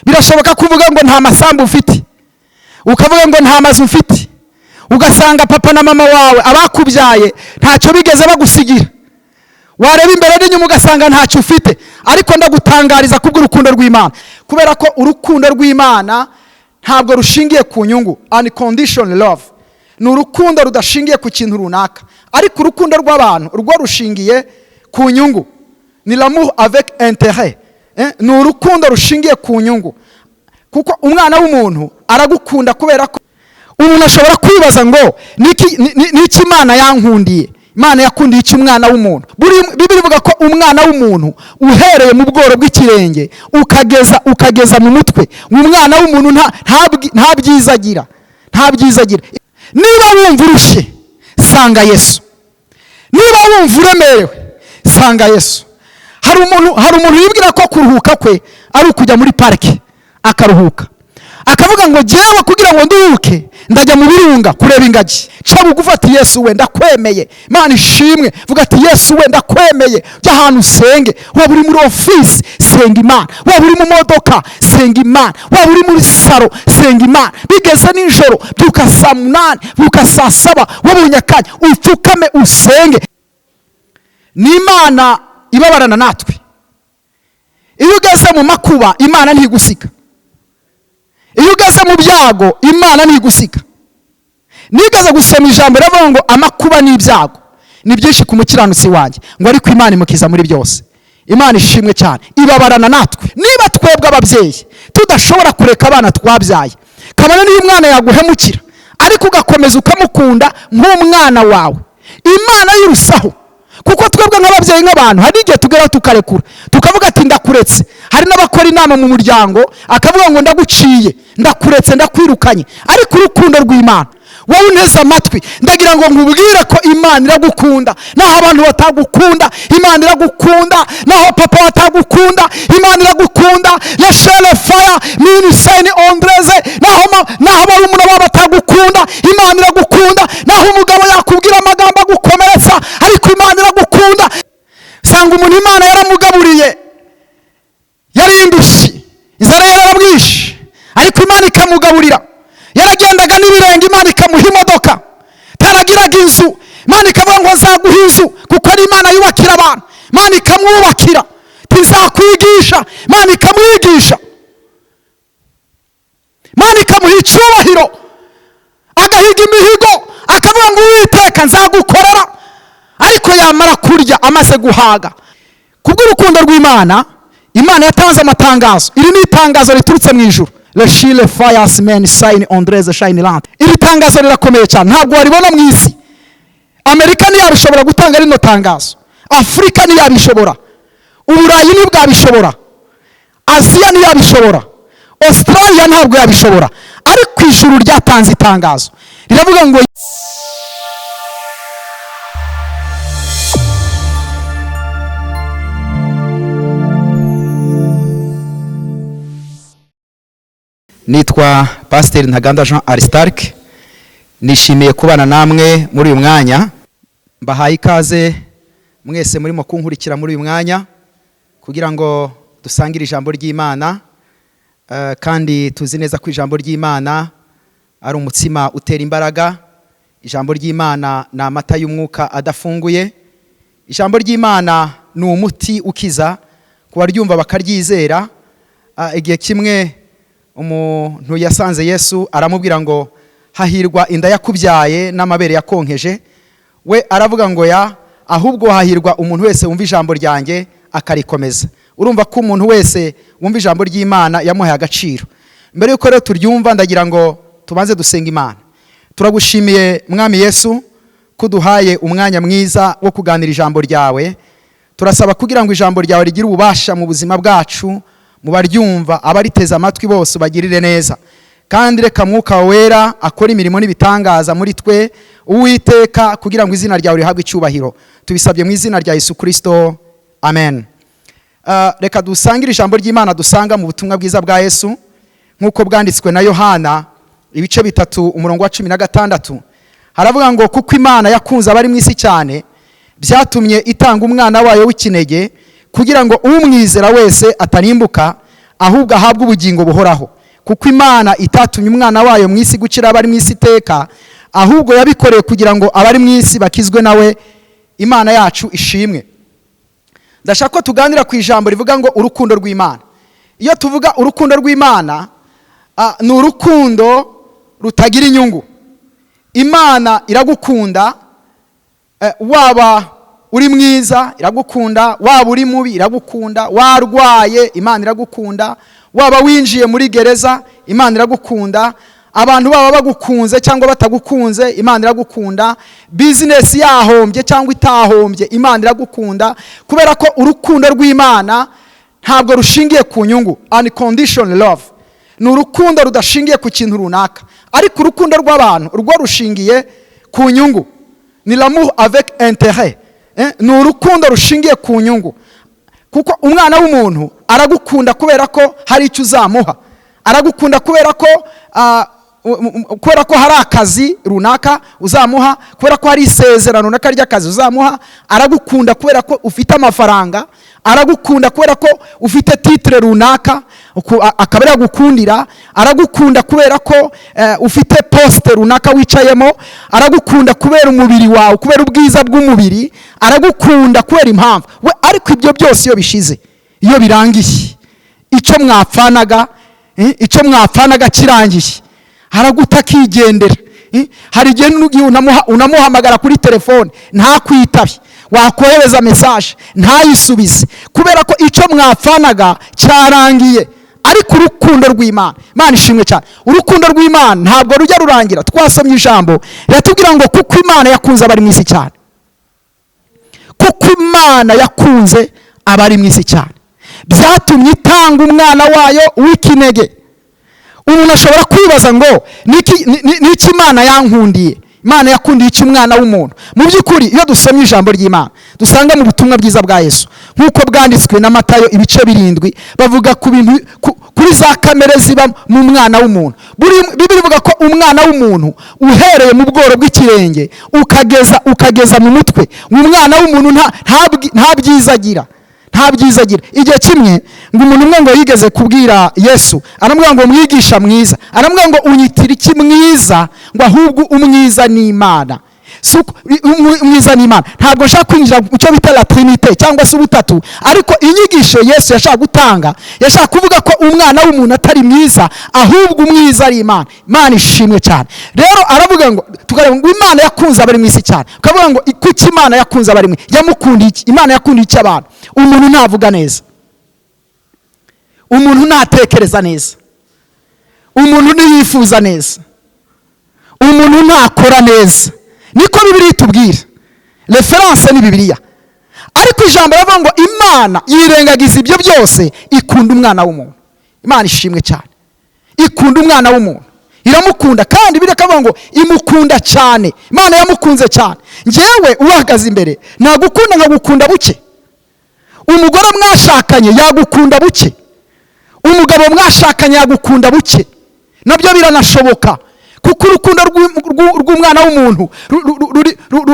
Birashoboka kuvuga ngo nta masambu ufite, ukavuga ngo nta mazu ufite, ugasanga papa na mama wawe abakubyaye ntacyo bigeze bagusigira. Wareba imbere n'inyuma ugasanga ntacyo ufite, ariko ndagutangariza kubw'urukundo rw'Imana, kubera ko urukundo rw'Imana ntabwo rushingiye ku nyungu. Unconditional love ni urukundo rudashingiye ku kintu runaka, ariko urukundo rw'abantu rwo rushingiye ku nyungu. Ni l'amour avec intérêt. Ni urukundo rushingiye ku nyungu, kuko umwana w'umuntu aragukunda kubera ko umuntu ashobora kwibaza ngo niki Imana yankundiye. Imana yakundiye iki umwana w'umuntu? Bibiri ivuga ko umwana w'umuntu uhereye mu bworo bw'ikirenge ukageza mu mutwe, umwana w'umuntu nta byizagira. Niba wumva urushe, sanga Yesu. Niba wumva uremerewe, sanga Yesu. Hari umuntu yibwira ko kuruhuka kwe ari ukujya muri parike akaruhuka, akavuga ngo jewe kugira ngo nduhuke ndajya mu birunga kureba ingagi. Ca bugufi ati Yesu we ndakwemeye, Imana ishimwe. Vuga ati Yesu we ndakwemeye, jya ahantu usenge. Waba uri muri ofisi, senga Imana. Waba uri mu modoka, senga Imana. Waba uri muri saro, senga Imana. Bigeze nijoro, byuka saa 8, byuka saa 7, wabonye akanya upfukame usenge. Ni Imana ibabarana natwe. Iyo ugeze mu makuba, Imana ntigusiga. Iyo ugeze mu byago, Imana ntigusiga. Nigeze gusoma ijambo ravuga ngo amakuba n'ibyago ni byinshi ku mukiranutsi wanjye, ngo ariko Imana imukiza muri byose. Imana ishimwe cyane, ibabarana natwe. Niba twebwe ababyeyi tudashobora kureka abana twabyaye, kabone niyo umwana yaguhemukira ariko ugakomeza ukamukunda nk'umwana wawe, Imana yirusaho. Kuko twebwe nk'ababyeyi nk'abantu hari igihe tugera tukarekura, tukavuga ati ndakuretse. Hari n'abakora inama mu muryango akavuga ngo ndaguciye, ndakuretse, ndakwirukanye. Ariko urukundo rw'Imana, wowe uneze amatwi, ndagira ngo nkubwire ko Imana iragukunda. Naho abantu batagukunda, Imana iragukunda. Naho papa batagukunda, Imana iragukunda. Lâchez le fire mini saint Andreze. Naho barumuna baba batagukunda, Imana iragukunda. Naho umugabo yakubwira amagambo agukomeretsa, ariko Imana iragukunda. Sanga umuntu Imana yaramugaburiye, yari indushyi, inzara yarabwishe, ariko Imana ikamugaburira. Yaragendaga n'ibirenge, Imana ikamuha imodoka. Taragiraga inzu, Imana ikavuga ngo nzaguha inzu, kuko ari Imana yubakira abantu. Imana ikamwubakira. Tizakwigisha, Imana ikamwigisha. Imana ikamuha icyubahiro, agahiga imihigo, akavuga ngo Uwiteka nzagukorera. Ariko yamara kurya amaze guhaga. Kubw'urukundo rw'Imana, Imana yatanze amatangazo. Iri ni itangazo riturutse mu ijuru. Le Chile Fires Men Sign Andreze Shine Land. Iri tangazo rirakomeye cyane, ntabwo waribona mu isi. Amerika ntiyabishobora gutanga rino tangazo, Afrika ntiyabishobora, Uburayi ntibwabishobora, Aziya ntiyabishobora, Australia ntabwo yabishobora. Ariko ijuru ryatanze itangazo riravuga ngo nitwa Pasteur Ntaganda Jean Aristarque. Nishimiye kubana namwe muri uyu mwanya. Mbahaye ikaze mwese murimo kunkurikira muri uyu mwanya kugira ngo dusangire ijambo ry'Imana, kandi tuzi neza ko ijambo ry'Imana ari umutsima utera imbaraga. Ijambo ry'Imana ni amata y'umwuka adafunguye. Ijambo ry'Imana ni umuti ukiza ku baryumva bakaryizera. Igihe kimwe umuntu yasanze Yesu aramubwira ngo hahirwa inda yakubyaye n'amabere yakonkeje. We aravuga ngo ahubwo hahirwa umuntu wese wumva ijambo ryanjye akarikomeza. Urumva ko umuntu wese wumva ijambo ry'Imana yamuhaye agaciro. Mbere yuko rero turyumva, ndagira ngo tubanze dusenga Imana. Turagushimiye Mwami Yesu kuduhaye umwanya mwiza wo kuganira ijambo ryawe. Turasaba kugira ngo ijambo ryawe rigire ububasha mu buzima bwacu, mu baryumva, abariteze amatwi bose bagirire neza. Kandi reka Mwuka Wera akora imirimo n'ibitangaza muri twe, Uwiteka, kugira ngo izina ryawe rihabwe icyubahiro. Tubisabye mu izina rya Yesu Kristo, amen. Reka dusangire ijambo ry'Imana dusanga mu butumwa bwiza bwa Yesu nk'uko bwanditswe na Yohana ibice 3 umurongo wa 16. Haravuga ngo kuko Imana yakunze abari mu isi cyane, byatumye itanga umwana wayo w'ikinege, kugira ngo umwizera wese atarimbuka ahubwo ahabwe ubugingo buhoraho, kuko Imana itatumye umwana wayo mu isi gukira abari mu isi iteka, ahubwo yabikoreye kugira ngo abari mu isi bakizwe nawe. Imana yacu ishimwe. Ndashaka ko tuganira ku ijambo rivuga ngo urukundo rw'Imana. Iyo tuvuga urukundo rw'Imana, ni urukundo rutagira inyungu. Imana iragukunda, waba uri mwiza iragukunda, waba uri mubi iragukunda, warwaye Imana iragukunda, waba winjiye muri gereza Imana iragukunda, abantu baba bagukunze cyangwa batagukunze Imana iragukunda, business yahombye cyangwa itahombye Imana iragukunda, kubera ko urukundo rw'Imana ntabwo rushingiye ku nyungu. Unconditional love ni urukundo rudashingiye ku kintu runaka, ariko urukundo rw'abantu rwo rushingiye ku nyungu. Ni l'amour avec intérêt. Ni urukundo rushingiye ku nyungu, kuko umwana w'umuntu aragukunda kubera ko hari icyo uzamuha, aragukunda kubera ko hari akazi runaka uzamuha, kubera ko hari isezerano runaka ry'akazi uzamuha, aragukunda kubera ko ufite amafaranga, aragukunda kubera ko ufite titre runaka akaba yagukundira, aragukunda kubera ko ufite poste runaka wicayemo, aragukunda kubera umubiri wawe, kubera ubwiza bw'umubiri, aragukunda kubera impamvu we. Ariko ibyo byose iyo bishize, iyo birangiye, icyo mwapfanaga kirangiye, araguta akigendera. Hari igihe unamuhamagara kuri telefone ntakwitabe, wakohereza message ntayisubize, kubera ko icyo mwapfanaga cyarangiye. Ariko urukundo rw'Imana, Imana ishimwe cyane, urukundo rw'Imana ntabwo rujya rurangira. Twasomye ijambo riratubwira ngo kuko Imana yakunze abari mu isi cyane, kuko Imana yakunze abari mu isi cyane, byatumye itanga umwana wayo w'ikinege. Umuntu ashobora kwibaza ngo niki Imana yankundiye? Imana yakundiye iki umwana w'umuntu? Mu by'ukuri iyo dusomye ijambo ry'Imana dusanga mu butumwa bwiza bwa Yesu, nk'uko bwanditswe na Matayo ibice 7, bavuga ku bintu kuri za kamere ziba mu mwana w'umuntu. Bibiri ivuga ko umwana w'umuntu uhereye mu bworo bw'ikirenge ukageza mu mutwe, umwana w'umuntu nta byiza agira. Igihe kimwe ngo umuntu umwe ngo yigeze kubwira Yesu, aramubwira ngo mwigisha mwiza, aramubwira ngo unyitira iki mwiza? Ngo ahubwo umwiza ni Imana. Umwiza ni Imana. Ntabwo nshaka kwinjira mu cyo bita la Trinité cyangwa se ubutatu, ariko inyigisho Yesu yashaka gutanga, yashaka kuvuga ko umwana w'umuntu atari mwiza, ahubwo umwiza ari Imana. Imana ishimwe cyane. Rero aravuga ngo tukareba ngo Imana yakunze abari mu isi cyane, ukavuga ngo kuki Imana yakunze abari mu isi? Yamukundiye iki? Imana yakundiye iki abantu? Umuntu ntavuga neza, umuntu ntatekereza neza, umuntu ntiyifuza neza, umuntu ntakora neza. Niko Bibiliya itubwira, reference ni Bibiliya. Ariko ijambo ravuga ngo Imana yirengagiza ibyo byose, ikunda umwana w'umuntu. Imana ishimwe cyane, ikunda umwana w'umuntu, iramukunda, kandi birakavuga ngo imukunda cyane. Imana yamukunze cyane. Ngewe uhagaze imbere nagukunda nkagukunda buke, umugore mwashakanye yagukunda buke, umugabo mwashakanye yagukunda buke. Nabyo biranashoboka, kuko urukundo rw'umwana w'umuntu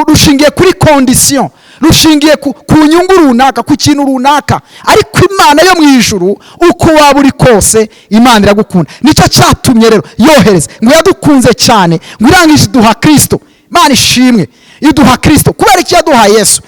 rushingiye kuri condition, rushingiye ku nyungu runaka, ku kintu runaka. Ariko Imana yo mu ijuru, uko waba uri kose, Imana iragukunda. Nicyo cyatumye rero yohereza, ngo yadukunze cyane, ngo irangije iduha Kristo. Imana ishimwe, iduha Kristo. Kubera iki yaduhaye Yesu?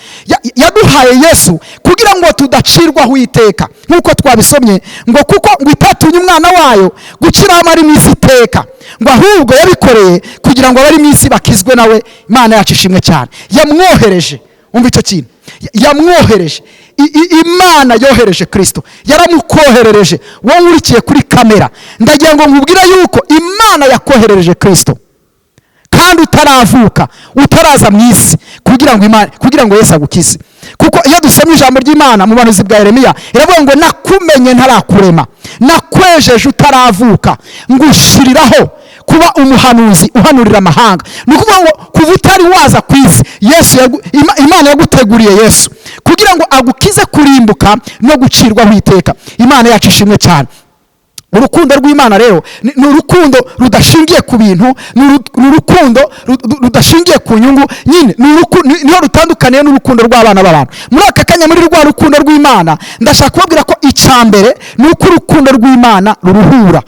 Yaduhaye Yesu kugira ngo tudacirwaho iteka, nk'uko twabisomye ngo kuko ngo itatumye umwana wayo gukira abari mu isi iteka, ngo ahubwo yabikoreye kugira ngo abari mu isi bakizwe nawe. Imana yacu ishimwe cyane. Yamwohereje, umva icyo kintu, yamwohereje. Imana yohereje Kristo, yaramukoherereje. Wowe urikiye kuri kamera, ndagira ngo nkubwire yuko Imana yakoherereje Kristo, kandi utaravuka, utaraza mu isi, kugira ngo Yesu agukize. Kuko iyo dusomye ijambo ry'Imana mu buhanuzi bwa Yeremiya, iravuga ngo nakumenye ntarakurema, nakwejeje utaravuka, ngushiriraho kuba umuhanuzi uhanurira amahanga. Ni ukuvuga ngo kuva utari waza ku isi, Imana yaguteguriye Yesu kugira ngo agukize kurimbuka no gucirwaho iteka. Imana yacu ishimwe cyane. urukundo rw'Imana rero ni urukundo rudashingiye ku bintu, ni urukundo rudashingiye ku nyungu nyine, niho rutandukaniye n'urukundo rw'abana b'abantu. Muri aka kanya muri rwa rukundo rw'Imana ndashaka kubabwira ko icambere ni uko urukundo rw'Imana ruruhura.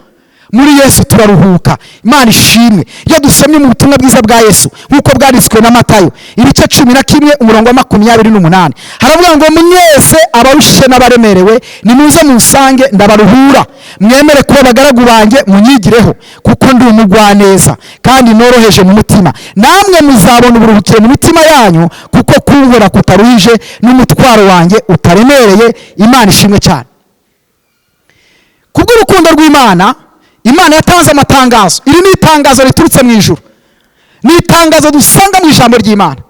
Muri Yesu turaruhuka. Imana ishimwe. Iyo dusomye mu butumwa bwiza bwa Yesu nk'uko bwanditswe na Matayo ibice 11 umurongo wa 28 haravuga ngo mwese abarushe n'abaremerewe nimuze munsange ndabaruhura, mwemere kuba abagaragu banjye munyigireho, kuko ndi umugwaneza kandi noroheje mu mutima, namwe muzabona uburuhukiro mu mitima yanyu, kuko kunkora kutaruhije n'umutwaro wanjye utaremereye. Imana ishimwe cyane. Kubw'urukundo rw'Imana, Imana yatanze amatangazo. Iri ni itangazo riturutse mu ijuru, ni itangazo dusanga mu ijambo ry'Imana.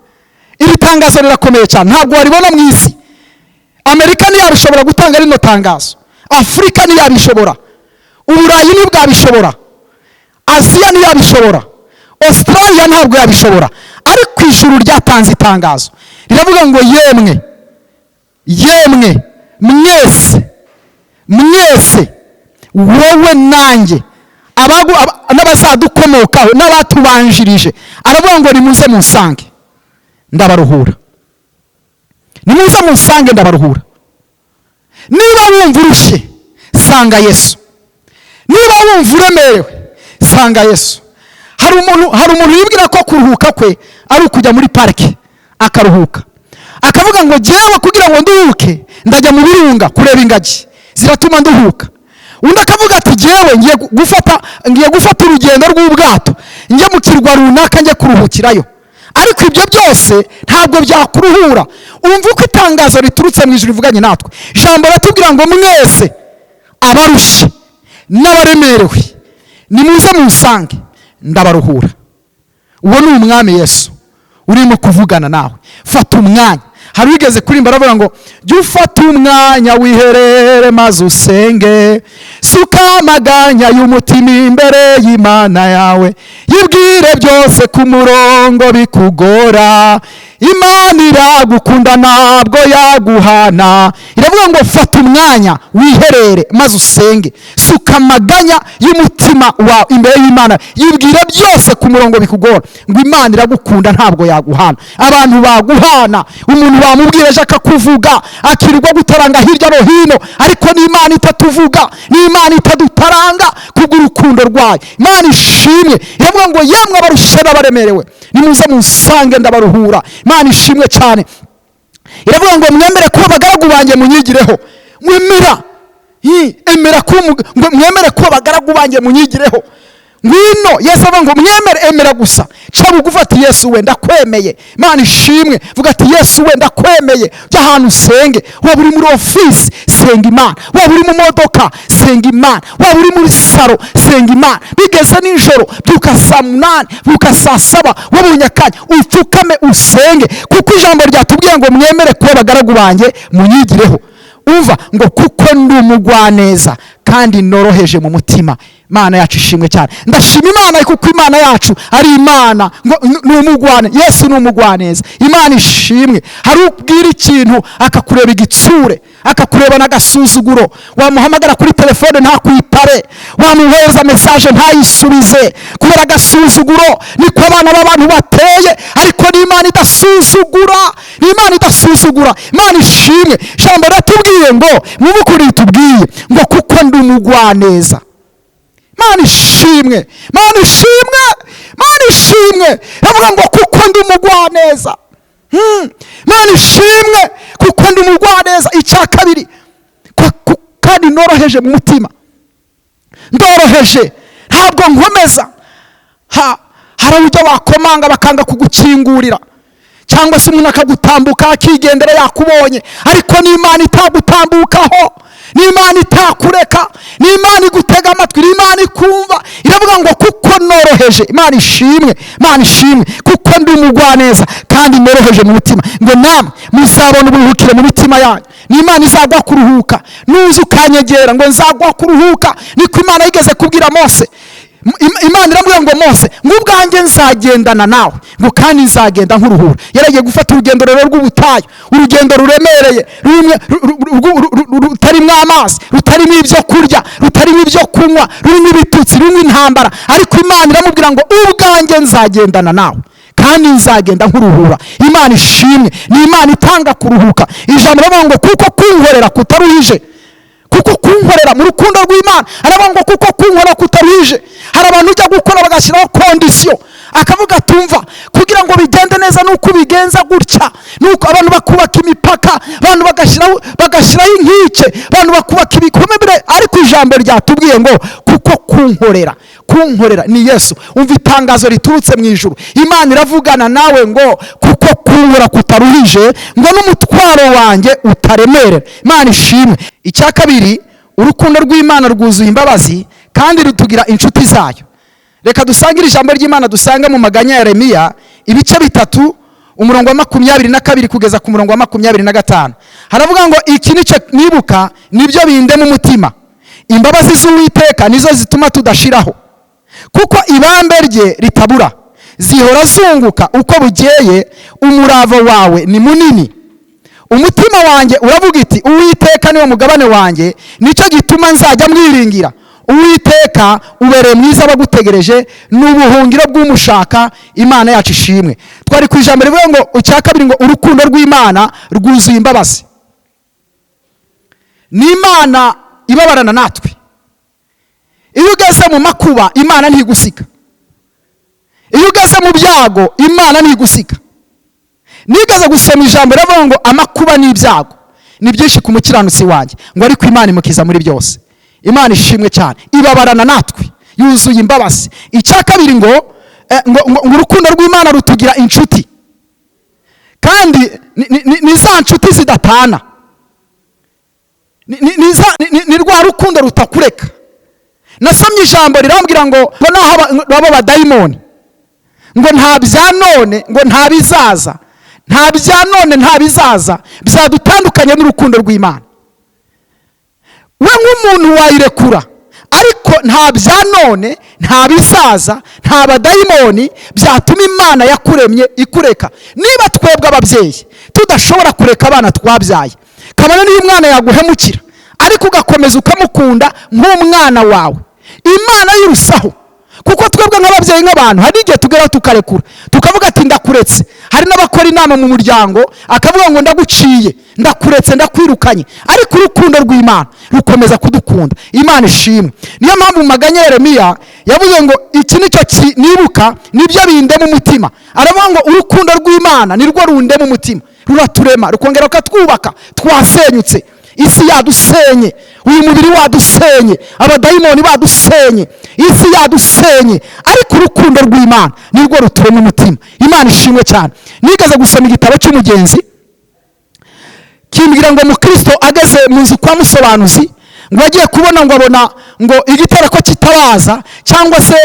Iri tangazo rirakomeye cyane, ntabwo waribona mu isi. Amerika ntiyabishobora gutanga rino tangazo, Afurika ntiyabishobora, Uburayi ntibwabishobora, Aziya ntiyabishobora, Australia ntabwo yabishobora, ariko ijuru ryatanze itangazo riravuga ngo yemwe mwese wowe nanjye n'abazadukomokaho n'abatubanjirije, aravuga ngo nimuze munsange ndabaruhura. Nimuze munsange ndabaruhura. Niba wumva urushe, sanga Yesu. Niba wumva uremerewe, sanga Yesu. Hari umuntu yibwira ko kuruhuka kwe ari ukujya muri parike akaruhuka, akavuga ngo jewe kugira ngo nduhuke ndajya mu birunga kureba ingagi ziratuma nduhuka. Undi akavuga ati jewe ngiye gufata urugendo rw'ubwato njye mu kirwa runaka njye kuruhukirayo. Ariko ibyo byose ntabwo byakuruhura. Umva uko itangazo riturutse mu ijuru rivuganye natwe. Ijambo ratubwira ngo mwese abarushe n'abaremerewe nimuze munsange ndabaruhura. Uwo ni umwami Yesu urimo kuvugana nawe. Fata umwanya. Hari wigeze kurimba aravuga ngo jya ufata umwanya wiherere maze usenge, suka amaganya y'umutima imbere y'Imana yawe, yibwire byose ku murongo bikugora. Imana iragukunda ntabwo yaguhana. Iravuga ngo fata umwanya wiherere maze usenge, suka amaganya y'umutima wawe imbere y'Imana, yibwire byose ku murongo bikugora. Ngo Imana iragukunda ntabwo yaguhana. Abantu baguhana, umuntu bamubwira ejo akakuvuga akirirwa gutaranga hirya no hino, ariko ni Imana itatuvuga, ni Imana itadutaranga kubw'urukundo rwayo. Imana ishimwe. Iravuga ngo yemwe abarushe n'abaremerewe nimuze munsange ndabaruhura. Imana ishimwe cyane. Iravuga ngo mwemere kuba abagaragu banjye munyigireho. Mwemere kuba abagaragu banjye munyigireho. Ngwino Yesu avuga ngo emera gusa. Ca bugufi ati Yesu we ndakwemeye. Imana ishimwe. Vuga ati Yesu we ndakwemeye. Jya ahantu usenge. Waba uri muri ofisi, senga Imana. Waba uri mu modoka, senga Imana. Waba uri muri saro, senga Imana. Bigeze nijoro, byuka saa 8, byuka saa 7, wabonye akanya upfukame usenge, kuko ijambo ryatubwiye ngo mwemere kuba abagaragu banjye munyigireho. Umva ngo kuko ndi umugwaneza kandi noroheje mu mutima. Imana yacu ishimwe cyane. Ndashima Imana kuko Imana yacu ari Imana ngo ni umugwane. Yesu ni umugwaneza. Imana ishimwe. Hari ubwira ikintu akakureba igitsure, akakureba n'agasuzuguro, wamuhamagara kuri telefone ntakwitare, wamuhereza message ntayisubize kubera agasuzuguro. Niko abana b'abantu bateye, ariko ni Imana idasuzugura. Ni Imana idasuzugura. Imana ishimwe. Ijambo ratubwiye ngo mubukuri tubwiye ngo kuko ndi umugwaneza. Imana ishimwe. Imana ishimwe. Imana ishimwe. Ravuga ngo kuko ndi umugwaneza. Imana ishimwe kuko ndi umugwaneza. Icya kabiri, kandi noroheje mu mutima. Ndoroheje, ntabwo nkomeza. Hari uburyo wakomanga bakanga kugukingurira, cyangwa se umuntu akagutambuka akigendera yakubonye, ariko ni Imana itagutambukaho, ni Imana itakureka, ni Imana igutega amatwi, ni Imana ikumva. Iravuga ngo kuko noroheje. Imana ishimwe. Imana ishimwe kuko ndi umugwaneza kandi noroheje mu mutima, ngo namwe muzabona uburuhukiro mu mitima yanyu. Ni Imana izagwa kuruhuka. Nuza ukanyegera ngo nzagwa kuruhuka. Niko Imana yigeze kubwira Mose. Imana iramubwira ngo Mose, ngo ubwanjye nzagendana nawe, ngo kandi nzagenda nk'uruhura. Yaragiye gufata urugendo rero rw'ubutayu, urugendo ruremereye, rutarimo amazi, rutarimo ibyo kurya, rutarimo ibyo kunywa, rurimo ibitutsi, rurimo intambara. Ariko Imana iramubwira ngo ubwanjye nzagendana nawe kandi nzagenda nk'uruhura. Imana ishimwe, ni Imana itanga kuruhuka. Ijambo rivuga ngo kuko kunkorera kutaruhije, kuko kunkorera mu rukundo rw'Imana. Aravuga ngo kuko kunkorera kutaruhije. Hari abantu ujya gukora bagashyiraho kondisiyo, akavuga tumva kugira ngo bigende neza nuko bigenza gutya, nuko abantu bakubaka imipaka, abantu bagashyiraho inkike, abantu bakubaka ibikomere. Ariko ijambo ryatubwiye ngo kuko kunkorera ni Yesu. Umva itangazo riturutse mu ijuru. Imana iravugana nawe ngo kuko kunkorera kutaruhije, ngo n'umutwaro wanjye utaremerera. Imana ishimwe. Icya kabiri, urukundo rw'Imana rwuzuye imbabazi kandi rutugira inshuti zayo. Reka dusangire ijambo ry'Imana dusanga mu maganya ya Yeremiya ibice 3 umurongo wa 22 kugeza ku murongo wa 25. Haravuga ngo iki nico nibuka nibyo binde mu mutima, imbabazi z'Uwiteka nizo zituma tudashiraho, kuko ibambe rye ritabura, zihora zunguka uko bugeye, umurava wawe ni munini. Umutima wanjye uravuga iti Uwiteka niwe mugabane wanjye, nicyo gituma nzajya mwiringira. Uwiteka ubereye mwiza abagutegereje, n'ubuhungiro bw'umushaka. Imana yacu ishimwe. Twari ku ijambo rivuga ngo icya kabiri ngo urukundo rw'Imana rwuzuye imbabazi. Ni Imana ibabarana natwe. Iyo ugeze mu makuba Imana ntigusiga, iyo ugeze mu byago Imana ntigusiga. Nigeze gusoma ijambo rivuga ngo amakuba n'ibyago ni byinshi ku mukiranutsi wanjye, ngo ariko Imana imukiza muri byose. Imana ishimwe cyane, ibabarana natwe, yuzuye imbabazi. Icya kabiri ngo urukundo rw'Imana rutugira inshuti, kandi ni za nshuti zidatana, ni rwa rukundo rutakureka. Nasomye ijambo rirambwira ngo naho baba badayimoni, ngo nta bya none, ngo nta bizaza, nta bya none nta bizaza byadutandukanye n'urukundo rw'Imana. We nk'umuntu wayirekura, ariko nta bya none nta bizaza nta badayimoni byatuma Imana yakuremye ikureka. Niba twebwe ababyeyi tudashobora kureka abana twabyaye, kabone niyo umwana yaguhemukira ariko ugakomeza ukamukunda nk'umwana wawe, Imana yirusaho. Kuko twebwe nk'ababyeyi nk'abantu hari igihe tugera tukarekura, tukavuga ati ndakuretse. Hari n'abakora inama mu muryango akavuga ngo ndaguciye, ndakuretse, ndakwirukanye. Ariko urukundo rw'Imana rukomeza kudukunda. Imana ishimwe. Niyo mpamvu mu maganya ya Yeremiya yavuze ngo iki nicyo nibuka nibyo binde mu mutima. Aravuga ngo urukundo rw'Imana nirwo runde mu mutima, ruraturema, rukongera rukatwubaka. Twasenyutse, isi yadusenye, uyu mubiri wadusenye, abadayimoni badusenye, isi yadusenye, ariko urukundo rw'Imana nirwo ruturema umutima. Imana ishimwe cyane. Nigeze gusoma igitabo cy'umugenzi kimbwira ngo Mukristo ageze mu nzu kwa musobanuzi, ngo agiye kubona ngo abona ngo igitara ko kitabaza cyangwa se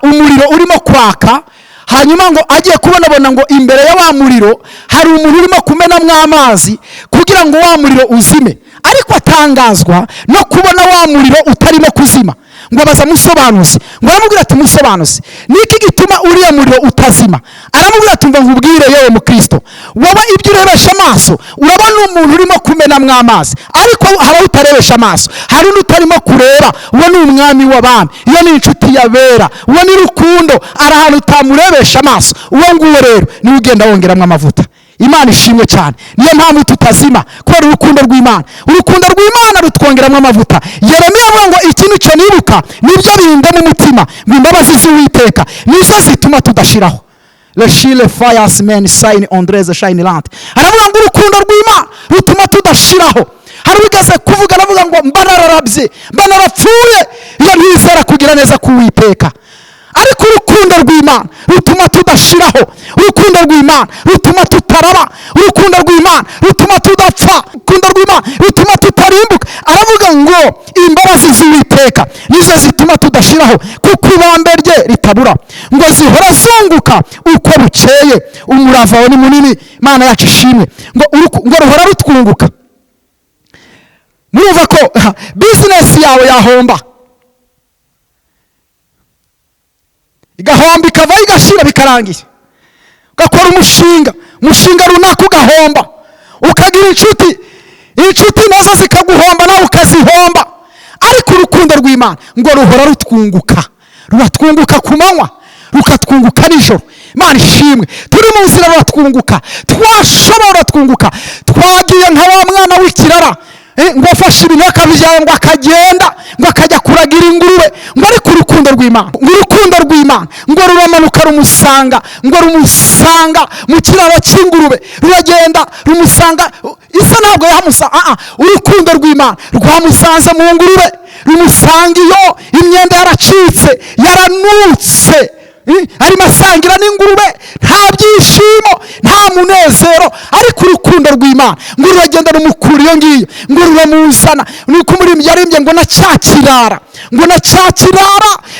umuriro urimo kwaka. Hanyuma ngo agiye kubona ngo imbere ya wa muriro hari umuntu urimo kumenamwo amazi kugira ngo wa muriro uzime. Ariko atangazwa no kubona wa muriro utarimo kuzima. Ngo abaza musobanuzi, ngo aramubwira ati musobanuzi, niki gituma uriya muriro utazima? Aramubwira ati ngo nkubwire yewe Mukristo, wowe ibyo urebesha amaso urabona umuntu urimo kumenamwo amazi, ariko haba utarebesha amaso hari undi utarimo kureba. Uwo ni umwami w'abami, iyo ni inshuti yabera, uwo ni rukundo, ari ahantu utamurebesha amaso. Uwo nguwo rero niwe ugenda wongeramo amavuta. Imana ishimwe cyane. Niyo mpamvu tutazima, kubera urukundo rw'Imana. Urukundo rw'Imana rutwongeramo amavuta. Yeremiya avuga ngo iki nicyo nibuka nibyo binde mu mutima, ngo imbabazi z'Uwiteka nizo zituma tudashiraho. Le chile fires men shine on the shine land. Aravuga ngo urukundo rw'Imana rutuma tudashiraho. Hari wigeze kuvuga aravuga ngo mbanararabye, mbanarapfuye iyo ntizera kugira neza k'Uwiteka. Ariko urukundo rw'Imana rutuma tudashiraho, urukundo rw'Imana rutuma tutaraba, urukundo rw'Imana rutuma tudapfa, urukundo rw'Imana rutuma tutarimbuka. Aravuga ngo imbabazi z'Uwiteka nizo zituma tudashiraho, kuko ibambe rye ritabura, ngo zihora zunguka uko bukeye, umurava wawe ni munini. Imana yacu ishimwe. Ngo ruhora rutwunguka. Murumva ko business yawe yahomba, igahomba ikavaho igashira bikarangiye. Ugakora umushinga runaka ugahomba, ukagira inshuti nazo zikaguhomba nawe ukazihomba. Ariko urukundo rw'Imana ngo ruhora ruratwunguka ku manywa, rukatwunguka nijoro. Imana ishimwe, turi mu nzira ruratwunguka, twashobora twunguka. Twagiye nka wa mwana w'ikirara ngo afashe ibintu akabijyana ngo akagenda ngo akajya kuragira ingurube, ngo ariko urukundo rw'Imana ngo ruramanuka rumusanga mu kiraro cy'ingurube, ruragenda rumusanga. Isa ntabwo yahamusanga, urukundo rw'Imana rwamusanze mu ngurube, rumusanga iyo imyenda yaracitse yaranutse, arimo asangira n'ingurube, nta byishimo nta munezero. Ariko urukundo rw'Imana ngo ruragenda rumukura iyo ngiyo, ngo ruramuzana. Nuko umuririmbyi yarimbye ngo na cyakirara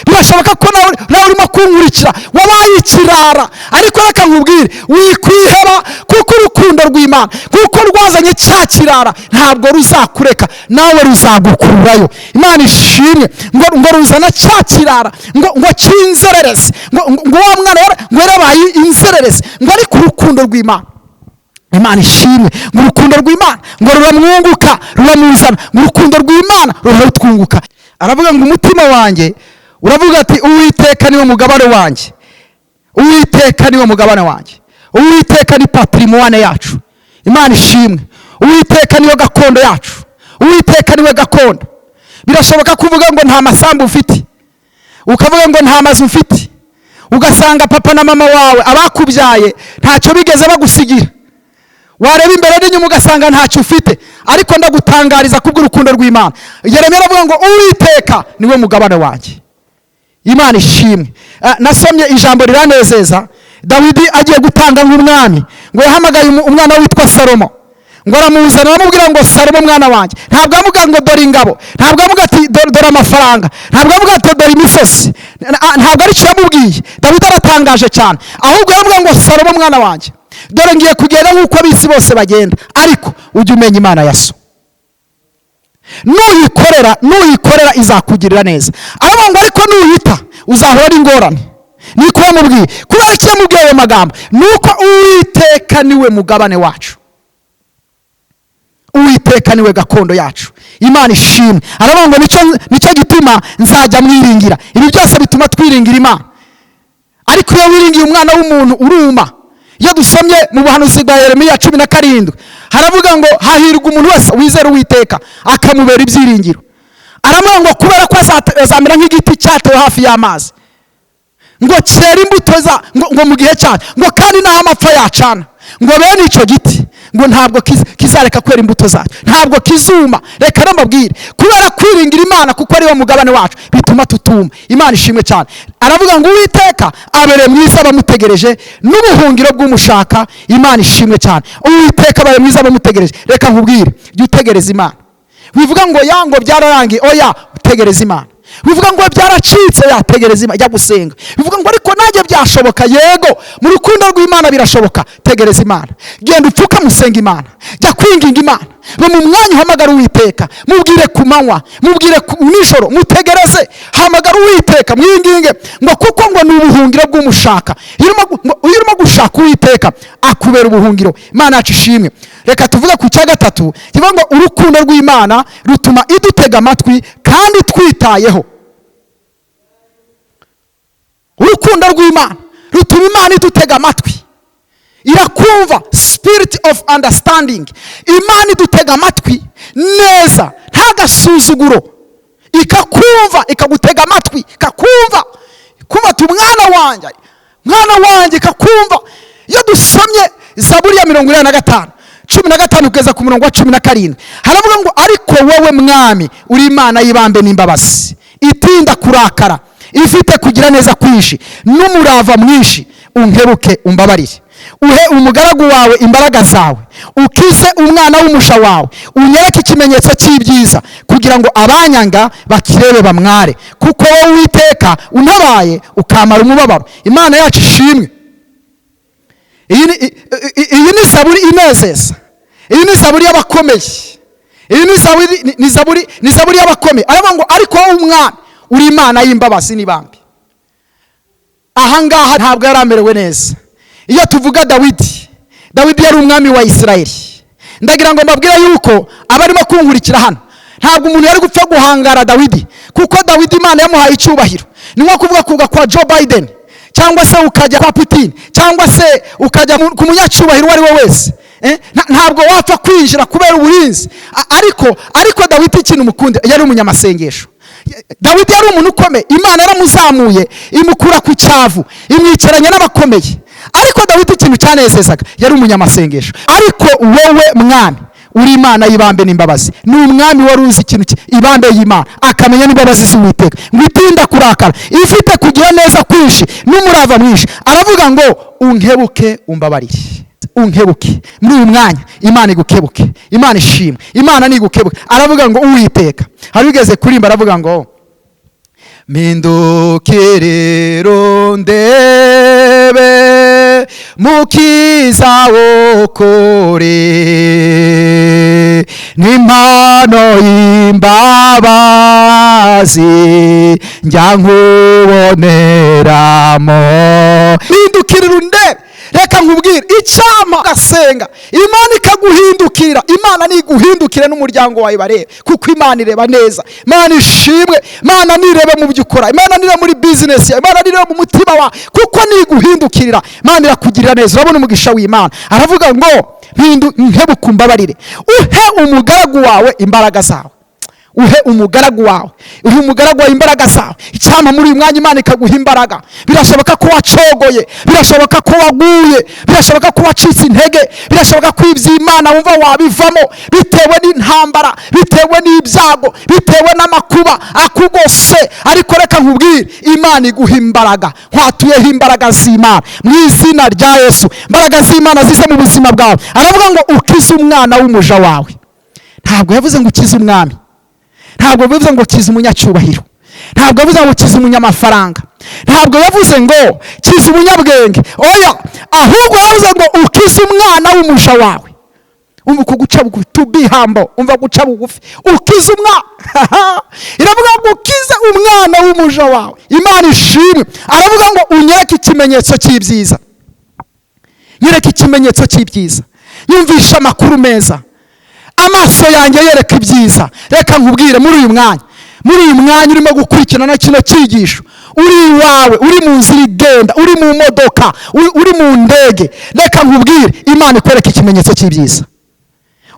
birashoboka ko nawe urimo kunkurikira wabaye ikirara. Ariko reka nkubwire, wikwiheba, kuko urukundo rw'Imana kuko rwazanye cyakirara ntabwo ruzakureka, nawe ruzagukurayo. Imana ishimwe, ngo ruzana cyakirara ngo cy'inzererezi, ngo wa mwana ngo yarabaye inzererezi. Ngo ariko urukundo rw'Imana, Imana ishimwe, ngo urukundo rw'Imana ngo ruramwunguka ruramuzana. Ngo urukundo rw'Imana rurarutwunguka. Aravuga ngo umutima wanjye uravuga ati Uwiteka niwe mugabane wanjye, Uwiteka niwe mugabane wanjye, Uwiteka ni patrimoine yacu. Imana ishimwe, Uwiteka niwe gakondo yacu, Uwiteka niwe gakondo. Birashoboka kuvuga ngo nta masambu ufite, ukavuga ngo nta mazu ufite, ugasanga papa na mama wawe abakubyaye ntacyo bigeze bagusigira. Wareba imbere n'inyuma ugasanga ntacyo ufite. Ariko ndagutangariza kubw'urukundo rw'Imana. Yeremiya aravuga ngo Uwiteka niwe mugabane wanjye. Imana ishimwe. Nasomye ijambo riranezeza. Dawidi agiye gutanga nk'umwami, ngo yahamagaye umwana witwa Salomo, ngo aramuzana aramubwira ngo Salomo mwana wanjye. Ntabwo avuga ngo dore ingabo, ntabwo avuga ati dore amafaranga, ntabwo avuga ati dore imisozi, ntabwo ari cyo yamubwiye. Dawidi aratangaje cyane, ahubwo yaravuga ngo Salomo mwana wanjye, dore ngiye kugenda nk'uko ab'isi bose bagenda, ariko ujye umenya Imana ya so. Nuyikorera izakugirira neza. Aravuga ngo ariko nuyita uzahora ingorane. Niko yamubwiye. Kubera icyo yamubwiye ayo magambo, nuko Uwiteka niwe mugabane wacu, Uwiteka niwe gakondo yacu. Imana ishimwe. Aravuga ngo nicyo gituma nzajya mwiringira. Ibi byose bituma twiringira Imana. Ariko iyo wiringiye umwana w'umuntu uruma. Iyo dusomye mu buhanuzi bwa Yeremiya 17 haravuga ngo hahirwa umuntu wese wizera Uwiteka akamubera ibyiringiro. Aravuga ngo kubera ko azamera nk'igiti cyatewe hafi y'amazi, ngo cyera imbuto ngo mu gihe cyane, ngo kandi naho amapfa yacana, ngo bene icyo giti ngo ntabwo kizareka kwera imbuto zacyo, ntabwo kizuma. Reka nambabwire, kubera kwiringira Imana kuko ari wo mugabane wacu bituma tutuma. Imana ishimwe cyane. Aravuga ngo Uwiteka abere mwiza abamutegereje n'ubuhungiro bw'umushaka. Imana ishimwe cyane. Uwiteka abere mwiza abamutegereje. Reka nkubwire, jya utegereza Imana. Wivuga ngo yango byararangiye, oya utegereza Imana. Bivuga ngo byaracitse, yategereza Imana, jya gusenga. Bivuga ngo ariko nanjye byashoboka, yego mu rukundo rw'Imana birashoboka. Tegereza Imana, genda upfuka musenga Imana, jya kwinginga Imana. Mu mwanya uhamagara Uwiteka, mubwire ku manywa, mubwire nijoro, mutegereze. Hamagara Uwiteka, mwinginge, ngo kuko ngo ni ubuhungiro bw'umushaka. Iyo urimo gushaka Uwiteka akubera ubuhungiro. Imana yacu ishimwe. Reka tuvuge ku cya gatatu, kivuga ngo urukundo rw'Imana rutuma idutega amatwi kandi twitayeho. Urukundo rw'Imana rutuma Imana idutega amatwi, irakumva. Spirit of understanding. Imana idutega amatwi neza, nta gasuzuguro, ikakumva, ikagutega amatwi, ikakumva, kumva ati mwana wanjye, ikakumva. Iyo dusomye Zaburi ya 15 kugeza ku murongo wa 17 haravuga ngo ariko wowe mwami uri Imana y'ibambe n'imbabazi, itinda kurakara, ifite kugira neza kwinshi n'umurava mwinshi, unkebuke umbabarire. Uhe umugaragu wawe imbaraga zawe, ukize umwana w'umusha wawe, unyereke ikimenyetso cy'ibyiza, kugira ngo abanyanga bakirebe bamware, kuko wowe Uwiteka untabaye ukamara umubabaro. Imana yacu ishimwe. Iyi ni Zaburi inezeza. Iyi ni Zaburi y'abakomeye. Iyi ni Zaburi y'abakomeye. Aravuga ngo ariko wowe umwami uri Imana y'imbabazi n'ibambe. ahangaha ntabwo yari amerewe neza. Iyo tuvuga Dawidi yari umwami wa Isirayeli. Ndagira ngo mbabwire yuko abarimo kunkurikira hano ntabwo umuntu yari gupfa guhangara Dawidi, kuko Dawidi Imana yamuhaye icyubahiro. Ni nko kuvuga kuga kwa Joe Biden, cyangwa se ukajya kwa Putin, cyangwa se ukajya ku munyacyubahiro wari we wese. Ntabwo wapfa kwinjira kubera uburinzi. Ariko Dawidi ikintu mukunde, yari umunyamasengesho. Dawidi yari umuntu ukomeye. Imana yaramuzamuye imukura ku cyavu imwicaranya n'abakomeye. Ariko Dawidi ikintu cyanezezaga, yari umunyamasengesho. Ariko wowe mwami uri Imana y'ibambe n'imbabazi, ni umwami wari uzi ikintu ibambe y'Imana, akamenya n'imbabazi z'Uwiteka, ngo itinda kurakara, ifite kugira neza kwinshi n'umurava mwinshi. Aravuga ngo unkebuke umbabarire, unkebuke. Muri uyu mwanya Imana igukebuke, Imana ishimwe, Imana nigukebuke. Aravuga ngo Uwiteka, hari ugeze kurimba aravuga ngo mpindukiriro ndebe mukiza wokore n'impano y'imbabazi njya nkuboneramo. Mpindukiriro ndebe, reka nkubwire icyama ugasenga Imana ikaguhindukira. Imana niguhindukire n'umuryango wawe barebe, kuko Imana ireba neza. Imana ishimwe, Imana nirebe mu byo ukora, Imana nirebe muri business yawe, Imana nirebe mu mutima wawe, kuko niguhindukirira Imana irakugirira neza. Urabona umugisha w'Imana. Aravuga ngo nkebuka umbabarire, uhe umugaragu wawe imbaraga zawe, uhe umugaragu wawe, uhe umugaragu wawe imbaraga zawe. Icyama muri uyu mwanya Imana ikaguha imbaraga. Birashoboka ko wacogoye, birashoboka ko waguye, birashoboka ko wacitse intege, birashoboka ko iby'Imana wumva wabivamo bitewe n'intambara, bitewe n'ibyago, bitewe n'amakuba akugose. Ariko reka nkubwire, Imana iguha imbaraga. Nkwatuyeho imbaraga z'Imana mu izina rya Yesu, imbaraga z'Imana zize mu buzima bwawe. Aravuga ngo ukize umwana w'umuja wawe. Ntabwo yavuze ngo ukize umwami, ntabwo bivuze ngo kiza umunyacyubahiro, ntabwo bivuze ngo kiza umunyamafaranga, ntabwo yavuze ngo kiza umunyabwenge. Oya, ahubwo yavuze ngo ukize umwana w'umuja wawe. Umva kuguca bugufi, to be humble. Umva guca bugufi, ukize umwana. Iravuga ngo ukize umwana w'umuja wawe. Imana ishimwe. Aravuga ngo unyereke ikimenyetso cy'ibyiza, nyereke ikimenyetso cy'ibyiza, yumvisha amakuru meza, amaso yanjye yereka ibyiza. Reka nkubwire, muri uyu mwanya urimo gukurikirana kino cyigisho, uri iwawe, uri mu nzira igenda, uri mu modoka, uri mu ndege, reka nkubwire, Imana ikwereka ikimenyetso cy'ibyiza.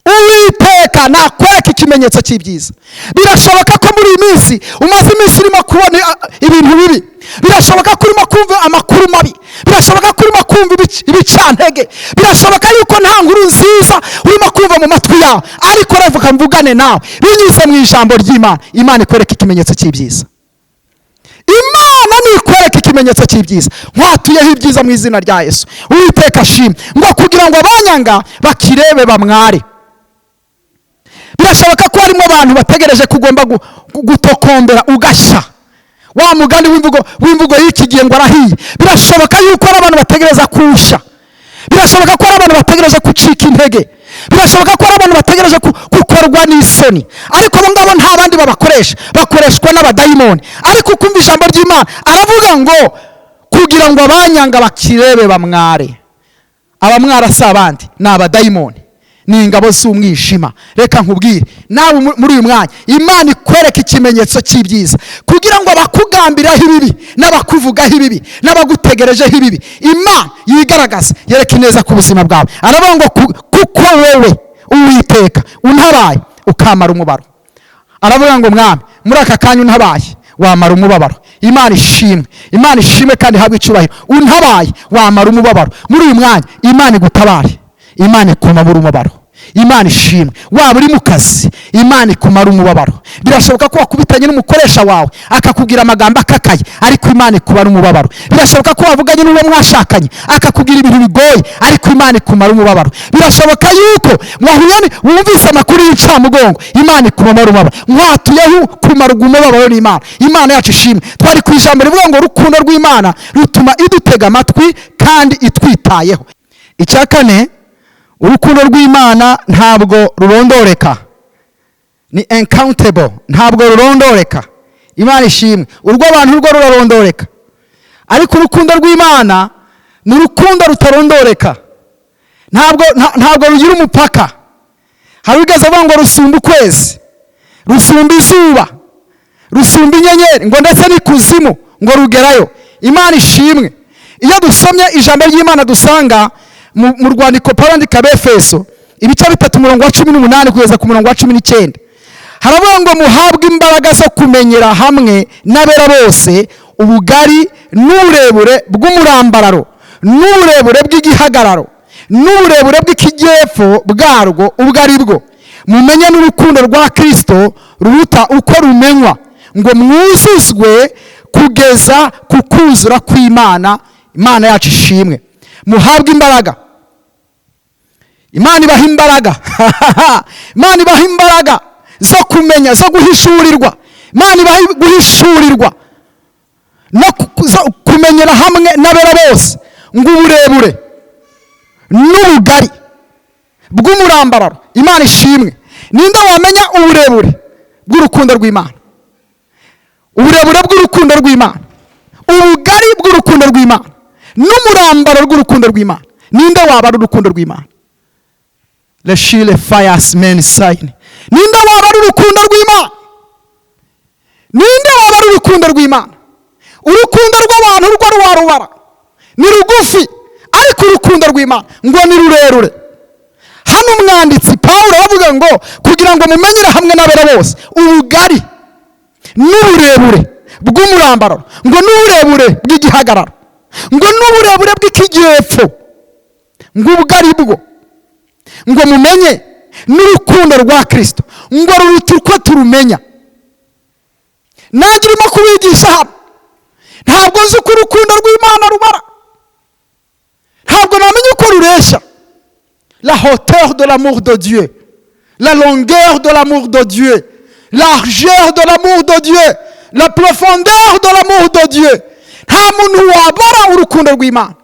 Uwiteka nakwereka ikimenyetso cy'ibyiza. Birashoboka ko muri iyi minsi umaze iminsi urimo kubona ibintu bibi, birashoboka ko urimo kumva amakuru mabi, birashoboka ko urimo kumva ibicantege, birashoboka yuko nta nkuru nziza urimo kumva mu matwi yawe. Ariko revuka mvugane nawe binyuze mu ijambo ry'Imana. Imana ikwereka ikimenyetso cy'ibyiza, Imana nikwereka ikimenyetso cy'ibyiza. Nkwatuyeho ibyiza mu izina rya Yesu. Uwiteka ashimwe, ngo kugira ngo abanyanga bakirebe bamware. Birashoboka ko harimo abantu bategereje kugomba gutokombera ugashya, wa mugani w'imvugo y'iki gihe ngo arahiye. Birashoboka yuko ari abantu bategereza kushya, birashoboka ko ari abantu bategereje gucika intege, birashoboka ko ari abantu bategereje gukorwa n'isoni. Ariko abo ngabo nta bandi babakoresha, bakoreshwa n'abadayimoni. Ariko ukumva ijambo ry'Imana, aravuga ngo kugira ngo abanyanga bakirebe bamware. Abamwara si abandi, ni abadayimoni, ni ingabo z'umwijima. Reka nkubwire nawe muri uyu mwanya, Imana ikwereka ikimenyetso cy'ibyiza, kugira ngo abakugambiraho ibibi, n'abakuvugaho ibibi, n'abagutegerejeho ibibi, Imana yigaragaze, yereka ineza ku buzima bwawe. Aravuga ngo kuko wowe Uwiteka untabaye ukamara umubaro. Aravuga ngo mwami, muri aka kanya untabaye wamara umubabaro. Imana ishimwe, Imana ishimwe kandi habwe icyubahiro. Untabaye wamara umubabaro. Muri uyu mwanya Imana igutabare, Imana ikumara umubabaro. Imana ishimwe. Waba uri mu kazi, Imana ikumara umubabaro. Birashoboka ko wakubitanye n'umukoresha wawe akakubwira amagambo akakaye, ariko Imana ikumara umubabaro. Birashoboka ko wavuganye n'uwo mwashakanye akakubwira ibintu bigoye, ariko Imana ikumara umubabaro. Birashoboka yuko wumvise amakuru y'incamugongo, Imana ikumara umubabaro. Nkwatuyeho kumara umubabaro n'Imana. Imana yacu ishimwe. Twari ku ijambo rivuga ngo urukundo rw'Imana rutuma idutega amatwi kandi itwitayeho. Icya kane, urukundo rw'Imana ntabwo rurondoreka, ni uncountable, ntabwo rurondoreka. Imana ishimwe. Urw'abantu rwo rurarondoreka, ariko urukundo rw'Imana ni urukundo rutarondoreka, ntabwo rugira umupaka. hari ugeze avuga ngo rusumba ukwezi, rusumba izuba, rusumba inyenyeri, ngo ndetse n'ikuzimu ngo rugerayo. Imana ishimwe. Iyo dusomye ijambo ry'Imana dusanga mu rwandiko Pawulo andika Abefeso ibice 3 umurongo wa 18 kugeza ku murongo wa 19, haravuga ngo muhabwe imbaraga zo kumenyera hamwe n'abera bose ubugari n'uburebure bw'umurambararo n'uburebure bw'igihagararo n'uburebure bw'ikijyepfo bwarwo ubwo ari bwo, mumenye n'urukundo rwa Kristo ruruta uko rumenywa, ngo mwuzuzwe kugeza ku kuzura kw'Imana. Imana yacu ishimwe. Muhabwe imbaraga. Imana ibaha imbaraga. Imana ibaha imbaraga zo kumenya, zo guhishurirwa. Imana ibaha guhishurirwa no kumenyera hamwe n'abera bose ngo uburebure n'ubugari bw'umurambararo. Imana ishimwe. Ninde wamenya uburebure bw'urukundo rw'Imana, uburebure bw'urukundo rw'Imana, ubugari bw'urukundo rw'Imana n'umurambaro rw'urukundo rw'Imana? Ninde wabara urukundo rw'Imana? Leshile fires men sign. Ninde wabara urukundo rw'Imana? Ninde wabara urukundo rw'Imana? Urukundo rw'abantu rwo rwarubara ni rugufi, ariko urukundo rw'Imana ngo ni rurerure. Hano umwanditsi Pawulo avuga ngo kugira ngo mumenyere hamwe n'abera bose ubugari n'uburebure bw'umurambararo, ngo n'uburebure bw'igihagararo, ngo n'uburebure bw'ikijyepfo, ngo ubugari bwo, ngo mumenye n'urukundo rwa Kristo ngo ruruta uko turumenya. Nanjye urimo kubigisha hano ntabwo nzi uko urukundo rw'Imana rubara, ntabwo namenye uko rureshya. La hauteur de l'amour de Dieu, la longueur de l'amour de Dieu, la largeur de l'amour de Dieu, la profondeur de l'amour de Dieu. Nta muntu wabara urukundo rw'Imana.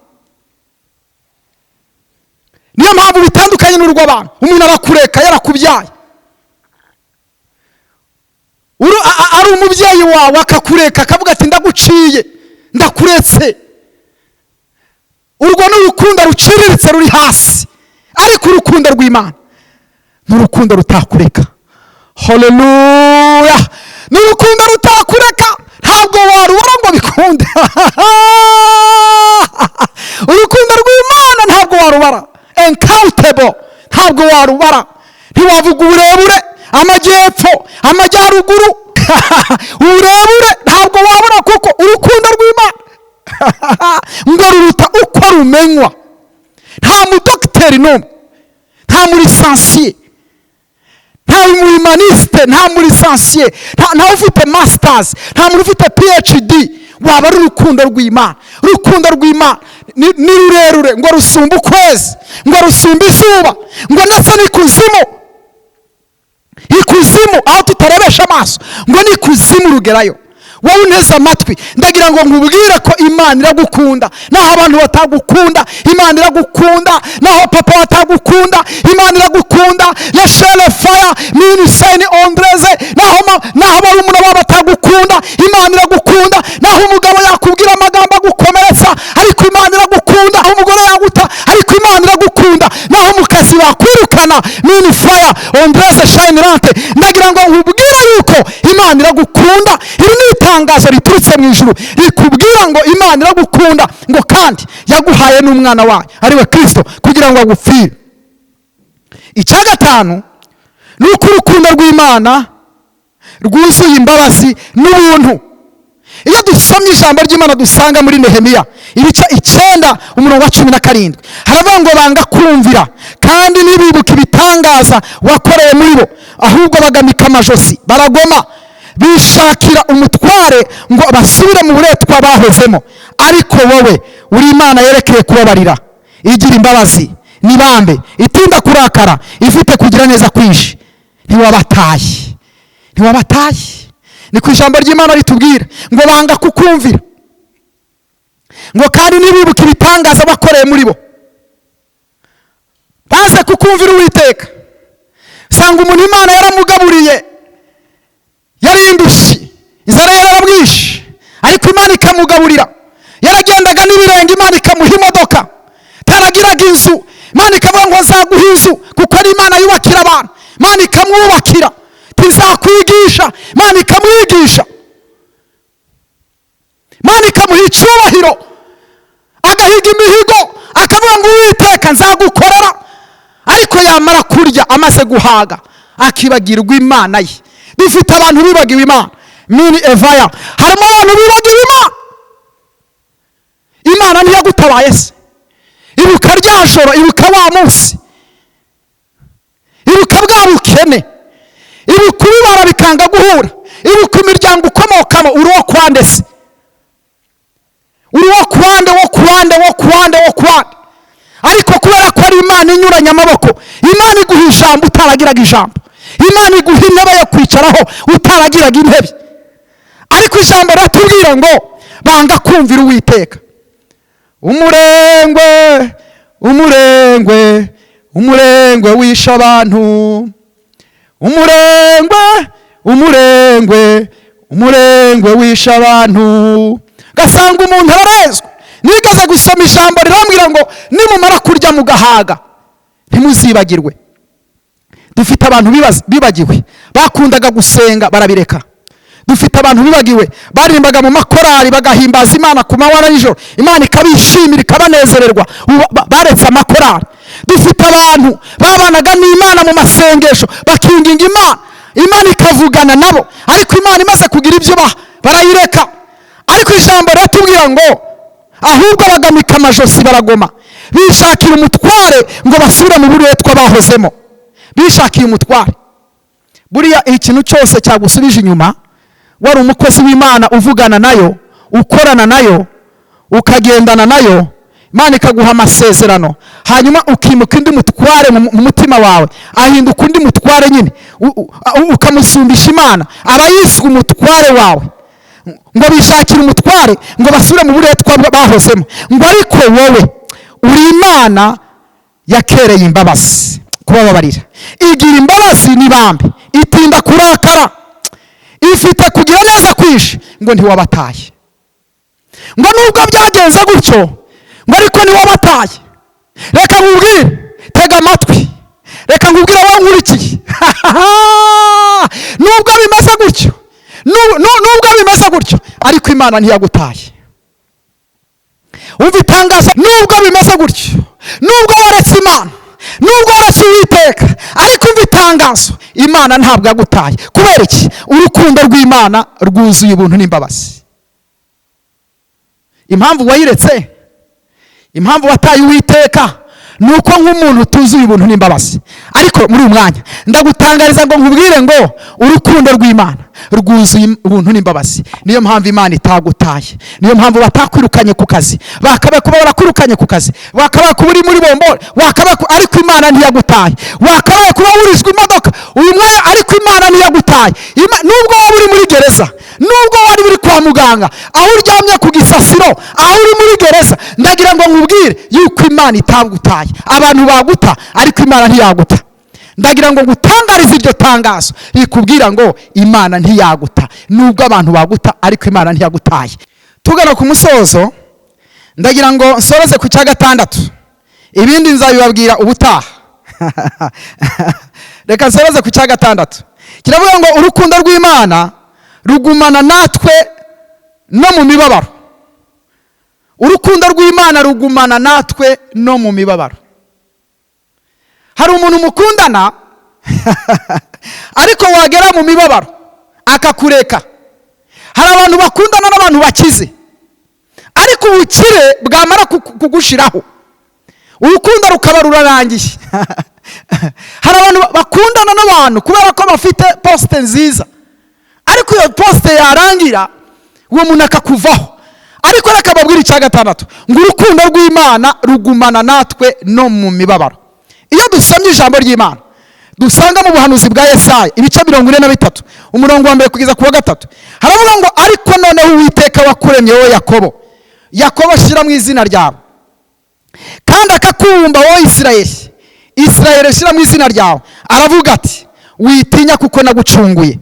Niyo mpamvu bitandukanye n'urw'abantu. Umuntu arakureka yarakubyaye, ari umubyeyi wawe akakureka akavuga ati ndaguciye, ndakuretse. Urwo n'urukundo ruciriritse ruri hasi, ariko urukundo rw'Imana n'urukundo rutakureka. Haleluya. N'urukundo rutakureka, ntabwo warubara ngo bikunde. Urukundo rw'Imana ntabwo warubara, incountable, ntabwo warubara. Ntiwavuga uburebure, amajyepfo, amajyaruguru, uburebure ntabwo wabura, kuko urukundo rw'Imana ngo ruruta uko rumenywa. Nta mudokiteri n'umwe, nta murisansiye, nta muhumaniste, nta murisansiye, nta ufite masters, nta muntu ufite PhD wabara urukundo rw'Imana. Urukundo rw'Imana ni rurerure, ngo rusumba ukwezi, ngo rusumba izuba, ngo ndetse n'ikuzimu. Ikuzimu aho tutarebesha amaso, ngo n'ikuzimu rugerayo. Wowe uneze amatwi, ndagira ngo nkubwire ko Imana iragukunda. Naho abantu batagukunda, Imana iragukunda. Naho papa batagukunda, Imana iragukunda. Leshele fire mini sign ondreze. Naho barumuna baba batagukunda, Imana iragukunda. Naho umugabo yakubwira amagambo agukomeretsa, ariko Imana iragukunda. Naho umugore yaguta, ariko Imana iragukunda. Naho mukazi wakwirukana, mini fire ondreze shine rante. Ndagira ngo nkubwire yuko Imana iragukunda. Iri ni itangazo riturutse mu ijuru rikubwira ngo Imana iragukunda, ngo kandi yaguhaye n'umwana wayo ariwe Kristo kugira ngo agupfire. Icya gatanu ni uko urukundo rw'Imana rwuzuye imbabazi n'ubuntu. Iyo dusomye ijambo ry'Imana dusanga muri Nehemiya ibice 9 umurongo wa 17, haravuga ngo banga kumvira kandi ntibibuka ibitangaza wakoreye muri bo, ahubwo bagamika amajosi, baragoma, bishakira umutware ngo basubire mu buretwa bahozemo. Ariko wowe uri Imana yerekeye kubabarira, igira imbabazi, nibambe, itinda kurakara, ifite kugira neza kwinshi. Ntiwabataye, ntiwabataye. Ni ku ijambo ry'Imana ritubwira ngo banga kukumvira, ngo kandi ntibibuka ibitangaza bakoreye muri bo. Baze kukumvira Uwiteka. Sanga umuntu Imana yaramugaburiye, yari indushyi, inzara yarabwishe, ariko Imana ikamugaburira. n'ibirenga Imana ikamuha imodoka, taragiraga inzu Imana ikavuga ngo nzaguha inzu kuko ari Imana yubakira abantu, Imana ikamwubakira, tizakwigisha, Imana ikamwigisha, Imana ikamuha icyubahiro, agahiga imihigo akavuga ngo Uwiteka nzagukorera, ariko yamara kurya amaze guhaga akibagirwa Imana ye. Dufite abantu bibagiwe Imana, mini evaya, harimo abantu bibagiwe Imana. Imana ntiyagutabaye se? Ibuka rya joro, ibuka wa munsi, ibuka bwa bukene, ibuka ubibara bikanga guhura, ibuka imiryango ukomokamo, uri wo kwande se? Uri wo kwande, wo kwande, wo kwande, wo kwande? Ariko kubera ko ari Imana inyuranya amaboko, Imana iguha ijambo utaragiraga ijambo, Imana iguha intebe yo kwicaraho utaragiraga intebe. Ariko ijambo ratubwira ngo banga kumvira Uwiteka. Umurengwe, umurengwe, umurengwe wisha abantu, umurengwe, umurengwe, umurengwe wisha abantu. Gasanga umuntu ararezwe. Nigeze gusoma ijambo rirambwira ngo nimumara kurya mugahaga ntimuzibagirwe. Dufite abantu bibagiwe, bakundaga gusenga barabireka. Dufite abantu bibagiwe, barimbaga mu makorari bagahimbaza Imana ku manywa na nijoro, Imana ikabishimira ikabanezererwa, baretse amakorari. Dufite abantu babanaga n'Imana mu masengesho bakinginga Imana, Imana ikavugana nabo, ariko Imana imaze kugira ibyo barayireka. Ariko ijambo ratubwira ngo ahubwo bagamika amajosi baragoma, bishakira umutware ngo basubire mu buretwa bahozemo. Bishakiye umutware. Buriya ikintu cyose cyagusubije inyuma, wari umukozi w'Imana uvugana nayo, ukorana nayo, ukagendana nayo, Imana ikaguha amasezerano, hanyuma ukimuka undi mutware mu mutima wawe, ahinduka undi mutware nyine, ukamusumbisha Imana, aba yiswe umutware wawe. Ngo bishakira umutware ngo basubire mu buretwa bahozemo. Ngo ariko wowe uri Imana yakereye imbabazi, kubabarira. Igira imbabazi n'ibambe, itinda kurakara, ifite kugira neza kwishe, ngo ntiwabataye. Ngo nubwo byagenze gutyo, ngo ariko ntiwabataye. Reka nkubwire, tega amatwi, reka nkubwire wowe nkurikiye. Nubwo bimeze gutyo, nubwo bimeze gutyo, ariko Imana ntiyagutaye. Umva itangazo, nubwo bimeze gutyo, nubwo waretse Imana, nubwo waretse Uwiteka, ariko umva itangazo, Imana ntabwo yagutaye. Kubera iki? Urukundo rw'Imana rwuzuye ubuntu n'imbabazi. Impamvu wayiretse, impamvu wataye Uwiteka, nuko nk'umuntu utuzuye ubuntu n'imbabazi. Ariko muri uyu mwanya ndagutangariza ngo nkubwire ngo urukundo rw'Imana rwuzuye ubuntu n'imbabazi. Niyo mpamvu Imana itagutaye, niyo mpamvu batakwirukanye ku kazi, bakabaye kuba barakwirukanye ku kazi, wakabaye kuba uri muri bombole, ariko Imana ntiyagutaye. Wakabaye kuba wurizwa imodoka uyu mwanya, ariko Imana ntiyagutaye. Nubwo waba uri muri gereza, nubwo wari uri kwa muganga, aho uryamye ku gisasiro, aho uri muri gereza, ndagira ngo nkubwire yuko Imana itagutaye. Abantu baguta, ariko Imana ntiyaguta. Ndagira ngo ngutangarize iryo tangazo rikubwira ngo Imana ntiyaguta. Nubwo abantu baguta, ariko Imana ntiyagutaye. Tugana ku musozo, ndagira ngo nsoreze ku cya gatandatu, ibindi nzabibabwira ubutaha. Reka nsoreze ku cya gatandatu. Kiravuga ngo urukundo rw'Imana rugumana natwe no mu mibabaro. Urukundo rw'Imana rugumana natwe no mu mibabaro. Hari umuntu mukundana ariko wagera mu mibabaro akakureka. Hari abantu bakundana n'abantu bakize, ariko ubukire bwamara kugushiraho, urukundo rukaba rurarangiye. Hari abantu bakundana n'abantu kubera ko bafite poste nziza, ariko iyo poste yarangira uwo muntu akakuvaho. Ariko reka babwire icya gatandatu, ngo urukundo rw'Imana rugumana natwe no mu mibabaro. Iyo dusomye ijambo ry'Imana dusanga mu buhanuzi bwa Yesaya ibice 43 umurongo wa mbere kugeza ku wa 3, haravuga ngo ariko noneho Uwiteka wakuremye wowe Yakobo shira mu izina ryawe, kandi akakubumba wowe Isirayeli shira mu izina ryawe. Aravuga ati witinya kuko nagucunguye,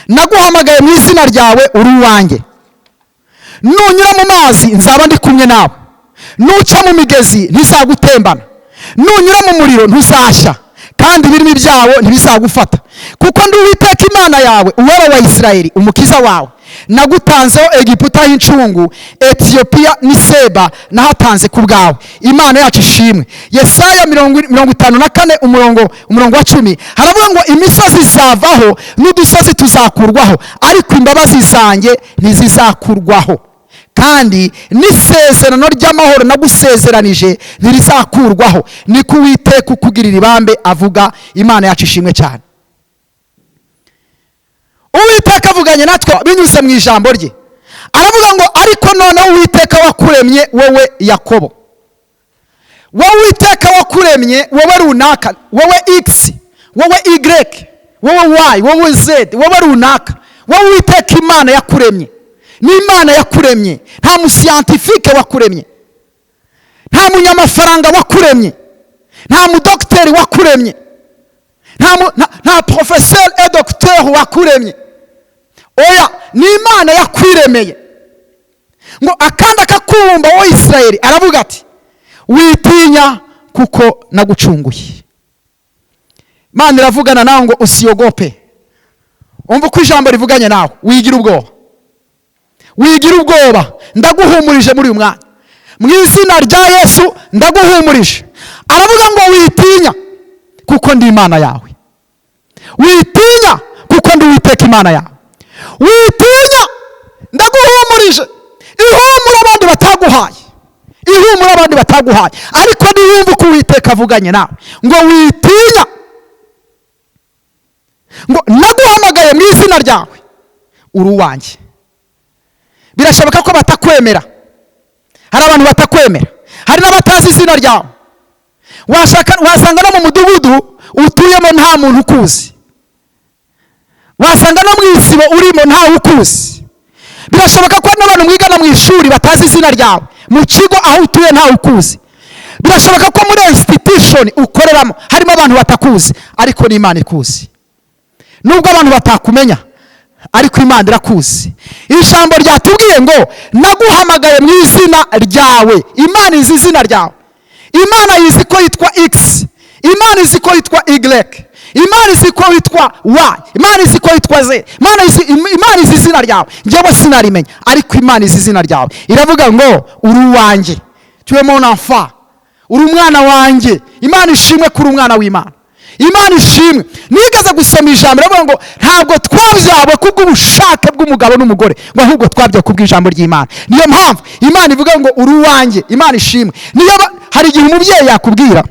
naguhamagaye mu izina ryawe uri uwanjye. Nunyura mu mazi nzaba ndi kumwe nawe, nuca mu migezi ntizagutembana, nunyura mu muriro ntuzashya, kandi ibirimi byawo ntibizagufata, kuko ndi Uwiteka Imana yawe, uwera wa Isirayeli, umukiza wawe. Nagutanzeho Egiputa y'incungu, Etiyopiya n'i Seba nahatanze ku bwawe. Imana yacu ishimwe. Yesaya 54 umurongo wa 10 haravuga ngo imisozi izavaho n'udusozi tuzakurwaho, ariko imbabazi zanjye ntizizakurwaho, kandi n'isezerano ry'amahoro nagusezeranije ntirizakurwaho, niko Uwiteka ukugirira ibambe avuga. Imana yacu ishimwe cyane. Uwiteka avuganye natwe binyuze mu ijambo rye, aravuga ngo ariko noneho Uwiteka wakuremye wowe Yakobo, wowe Uwiteka wakuremye wowe runaka, wowe X, wowe Y, wowe Y, wowe Z, wowe runaka, wowe Uwiteka Imana yakuremye. Ni Imana yakuremye, nta musiyantifike wakuremye, nta munyamafaranga wakuremye, nta mudokiteri wakuremye, nta professeur et docteur wakuremye. Oya, ni Imana yakwiremeye. Ngo akanda kakumba wo Isirayeli aravuga ati witinya kuko nagucunguye. Imana iravugana nawe ngo usiyogope. Umva uko ijambo rivuganye nawe, wigira ubwoba, wigira ubwoba. Ndaguhumurije muri uyu mwanya mu izina rya Yesu, ndaguhumurije. Aravuga ngo witinya kuko ndi Imana yawe, witinya kuko ndi Uwiteka Imana yawe, witinya. Ndaguhumurije. Ihumura abandi bataguhaye, ihumura abandi bataguhaye, ariko niyumva uko Uwiteka avuganye nawe ngo witinya, ngo naguhamagaye mu izina ryawe, uri uwanjye. Birashoboka ko batakwemera, hari abantu batakwemera, hari n'abatazi izina ryawe. Wasanga no mu mudugudu utuyemo nta muntu ukuzi, wasanga no mu isibo urimo ntawe ukuzi. Birashoboka ko n'abantu mwigana mu ishuri batazi izina ryawe, mu kigo aho utuye ntawe ukuzi. Birashoboka ko muri institution ukoreramo harimo abantu batakuzi, ariko ni Imana ikuzi. Nubwo abantu batakumenya, ariko Imana irakuzi. Ijambo ryatubwiye ngo naguhamagaye mu izina ryawe. Imana izi izina ryawe. Imana izi ko yitwa X, Imana izi ko yitwa Y, Imana izi ko yitwa Y, Imana izi ko yitwa Z. Imana izi izina ryawe, njyewe sinarimenya, ariko Imana izi izina ryawe. Iravuga ngo uri uwanjye, tu es mon enfant, uri umwana wanjye. Imana ishimwe kuri umwana w'Imana. Imana ishimwe. Nigeze gusoma ijambo ravuga ngo ntabwo twabyawe kubw'ubushake bw'umugabo n'umugore, ngo ahubwo twabyawe kubw'ijambo ry'Imana. Niyo mpamvu Imana ivuga ngo uri uwanjye. Imana ishimwe. Niyo hari igihe umubyeyi yakubwira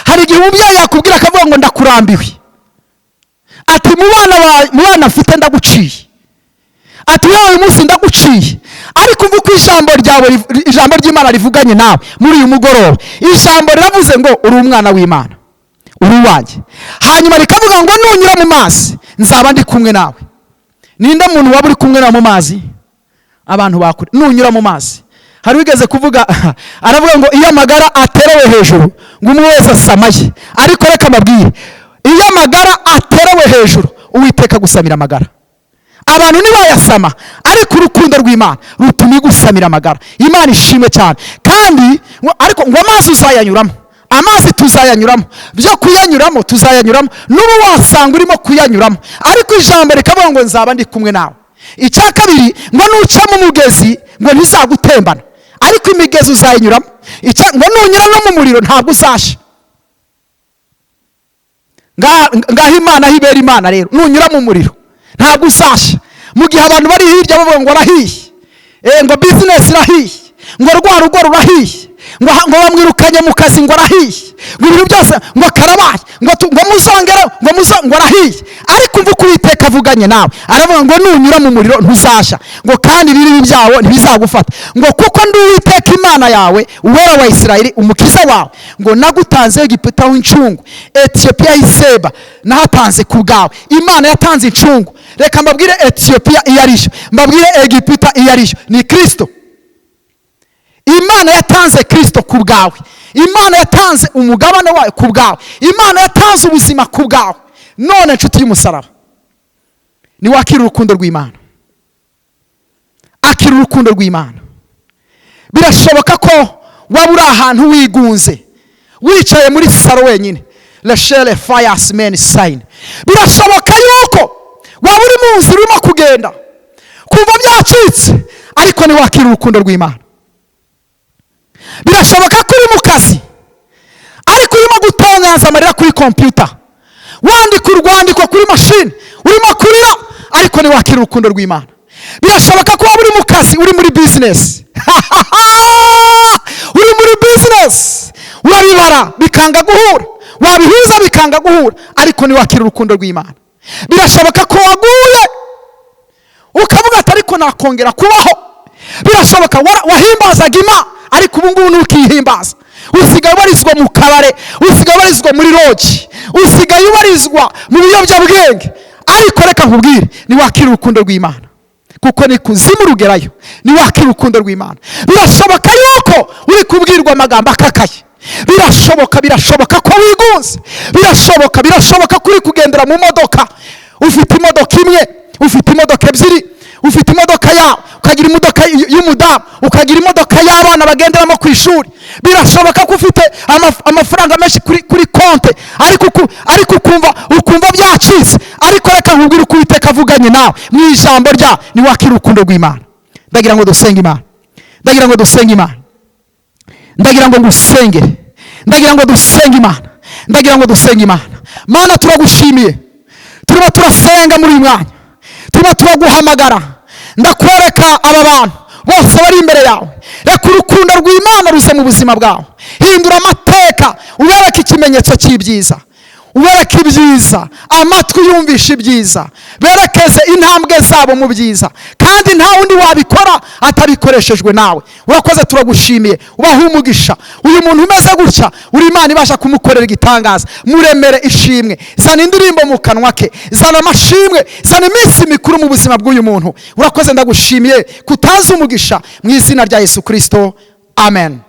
hari igihe umubyeyi yakubwira akavuga ngo ndakurambiwe, ati mu bana mfite ndaguciye, ati yawe uyu munsi ndaguciye. Ariko umva uko ijambo ry'Imana rivuganye nawe muri uyu mugoroba. Ijambo riravuze ngo uri umwana w'Imana, uri uwanjye. Hanyuma rikavuga ngo nunyura mu mazi nzaba ndi kumwe nawe. Ninde muntu waba uri kumwe nawe mu mazi? Abantu bakure. Nunyura mu mazi, hari wigeze kuvuga aravuga ngo iyo amagara aterewe hejuru ngo umwe wese asamaye. Ariko reka amabwire, iyo amagara aterewe hejuru Uwiteka gusamira amagara. Abantu ntibayasama, ariko urukundo rw'Imana rutuma igusamira amagara. Imana ishimwe cyane. Kandi ariko ngo amazi uzayanyuramo, amazi tuzayanyuramo, byo kuyanyuramo tuzayanyuramo, n'ubu wasanga urimo kuyanyuramo, ariko ijambo rikavuga ngo nzaba ndi kumwe nawe. Icya kabiri ngo nuca mu mugezi ngo ntizagutembana, ariko imigezi uzayinyuramo. Ngo nunyura no mu muriro ntabwo uzasha. Ngaho Imana hibera Imana rero, nunyura mu muriro ntabwo uzasha. Mu gihe abantu bari hirya bavuga ngo arahiye, ngo business irahiye, ngo rwa rugo rurahiye, ngo bamwirukanye mu kazi ngo arahiye, ngo ibintu byose ngo karabaye, ngo muzongera ngo arahiye. Ariko umva uko Uwiteka avuganye nawe, aravuga ngo nunyura mu muriro ntuzasha, ngo kandi ibirimi byawo ntibizagufata, ngo kuko ndi Uwiteka Imana yawe, uwera wa Isirayeli, umukiza wawe. Ngo nagutanze Egiputa w'incungu, Etiyopiya y'i Seba nahatanze ku bwawe. Imana yatanze incungu. Reka mbabwire Etiyopiya iyo ariyo, mbabwire Egiputa iyo ariyo, ni Kristo. Imana yatanze Kristo ku bwawe. Imana yatanze umugabane wayo ku bwawe. Imana yatanze ubuzima ku bwawe. None nshuti y'umusaraba, ni wakira urukundo rw'Imana. ntiwakira urukundo rw'Imana. Birashoboka ko waba uri ahantu wigunze wicaye muri saro wenyine. Rachel Fireman sign. Birashoboka yuko waba uri mu nzira urimo kugenda kumva byacitse ariko ntiwakira urukundo rw'Imana. Birashoboka ko uri mu kazi ariko urimo gutonyaza amarira kuri computer, wandika urwandiko kuri machine, urimo kurira ariko ntiwakira urukundo rw'Imana. Birashoboka ko waba uri mu kazi, uri muri business uri muri business, urabibara bikanga guhura, wabihuza bikanga guhura ariko ntiwakira urukundo rw'Imana. Birashoboka ko waguye ukavuga ati ariko nakongera kubaho. Birashoboka wahimbazaga Imana ariko ubu ngubu ntukihimbaza, usigaye ubarizwa mu kabare, usigaye ubarizwa muri lodge, usigaye ubarizwa mu biyobyabwenge. Ariko reka nkubwire, ntiwakira urukundo rw'Imana kuko ni kuzimu rugerayo. Ntiwakira urukundo rw'Imana. Birashoboka yuko uri kubwirwa amagambo akakaye, birashoboka ko wigunze, birashoboka ko uri kugendera mu modoka, ufite imodoka imwe, ufite imodoka ebyiri, ufite imodoka yawe, ukagira imodoka y'umudamu, ukagira imodoka y'abana bagenderamo ku ishuri. Birashoboka ko ufite amafaranga menshi kuri konte ariko ukumva byacitse. Ariko reka nkubwire uko Uwiteka avuganye nawe mu ijambo rya ntiwakira urukundo rw'Imana. Ndagira ngo dusenge Imana, ndagira ngo dusenge Imana, ndagira ngo ngusengere, ndagira ngo dusenge Imana, ndagira ngo dusenge Imana. Mana turagushimiye, turimo turasenga muri uyu mwanya, turimo turaguhamagara, ndakwereka aba bantu bose bari imbere yawe. Reka urukundo rw'Imana ruze mu buzima bwawe, hindura amateka, ubereke ikimenyetso cy'ibyiza, ubereke ibyiza, amatwi yumvisha ibyiza, berekeze intambwe zabo mu byiza, kandi nta wundi wabikora atabikoreshejwe nawe. Urakoze, turagushimiye, ubahe umugisha. Uyu muntu umeze gutya uri Imana ibasha kumukorera igitangaza, muremere ishimwe, zana indirimbo mu kanwa ke, zana amashimwe, zana iminsi mikuru mu buzima bw'uyu muntu. Urakoze, ndagushimiye kutaza umugisha mu izina rya Yesu Kristo, amen.